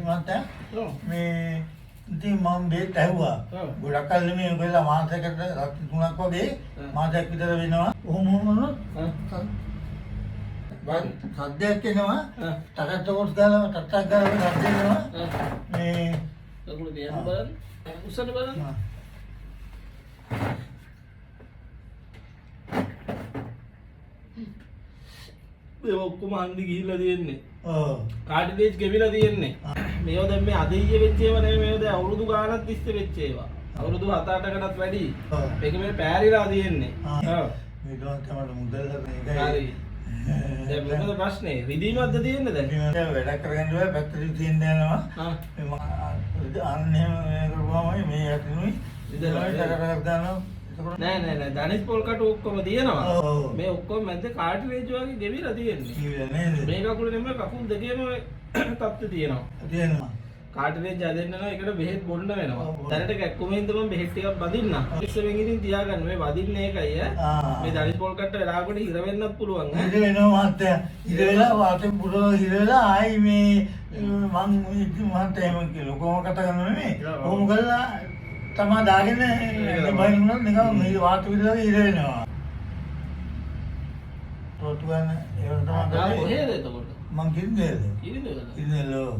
මන්ට ඔව්. මේ ඉතින් මම බේත් ඇහුවා. ඔව්. ගොඩක් කල් නෙමෙයි ඔයලා මාසයකට රත් 3ක් වගේ මාසයක් විතර වෙනවා. ඔහොම සද්දයක් එනවා. ටකටකොස් ගාලා ටට්ටක් ගාලා සද්ද එනවා. මේ කකුල දිහා බලන්න. උස්සන්න බලන්න. මේ ඔක්කොම හන්දි ගිහිල්ලා තියෙන්නේ. ඔව්. කාඩිඩේජ් ගෙවිලා තියෙන්නේ. මේවා දැන් මේ අද ඊයේ වෙච්ච ඒවා නෙමෙයි මේවා දැන් අවුරුදු ගාණක් තිස්සේ වෙච්ච ඒවා. අවුරුදු 7-8කටත් වැඩි. ඔව්. මේක මේ පෑරිලා තියෙන්නේ. ඔව්. මේ දවස් තමයි මුදල් හරි. හරි. දැන් මොකද ප්‍රශ්නේ? රිදීමක්ද තියෙන්නේ දැන්? දැන් වැඩ කරගන්න බෑ පැත්තට තියෙන්න යනවා. ආ. මේ අන්නේ කරුවාමයි මේ ඇතුළුයි. ඉතින් ටකටක් දානවා. නෑ ධනිස් පොල් කටු ඔක්කොම තියෙනවා. ඔව්. මේ ඔක්කොම මැද කාටිලේජ් වගේ ගෙවිලා තියෙන්නේ. කීවිලා නේද? මේ කකුල නෙමෙයි කකුල් දෙකේම තත්ත්ව තියෙනවා. තියෙනවා. කාටිලේජ් හදන්න නම් ඒකට බෙහෙත් බොන්න වෙනවා. ඔව්. දැනට කැක්කුමෙන්ද මම බෙහෙත් ටිකක් බදින්න. ඉස්සරෙන් ඉතින් තියාගන්න මේ බදින්න ඒකයි ඈ. මේ ධනිස් පොල් කට්ට වෙලාවකට හිර වෙන්නත් පුළුවන් ඈ. ඉතින් වෙනවා මහත්තයා. ඉර වෙලා වාතේ පුරව ඉර වෙලා ආයි මේ මං ඉතින් මහත්තයා එහෙම කියලා කොහොම කතා කරන්නේ නෙමෙයි. කොහොම කළා තමා දාගෙන බයින්නුනොත් නිකන් මේ වාත විදලා ඉර වෙනවා. තොටු ගන්න ඒවල තමයි ආ කරන්නේ. කොහෙද එතකොට? මං කිව්දේද? කිරිදද? ඉන්නලෝ.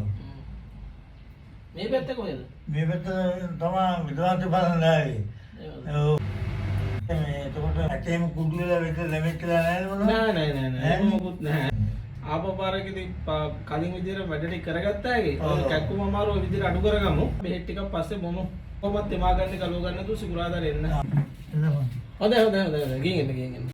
මේ පැත්ත කොහෙද? මේ පැත්ත තමයි විද්‍යාන්ත බලන්න ආවේ. ඔව්. මේ එතකොට ඇටේම කුඩු වෙලා වෙක ලැබෙట్లా නෑද මොනවද? නෑ එහෙම මොකුත් නෑ. ආපපාරකදී කලින් විදිහට වැඩ ටික කරගත්තාගේ ඔය කැක්කුම අමාරු ඔය විදිහට අඩු කරගමු. බෙහෙත් ටිකක් පස්සේ මොමු කොහොමද තෙමා ගන්න කලව ගන්න තු සිකුරාදා එන්න. එන්න බං. හොඳයි ගිහින් එන්න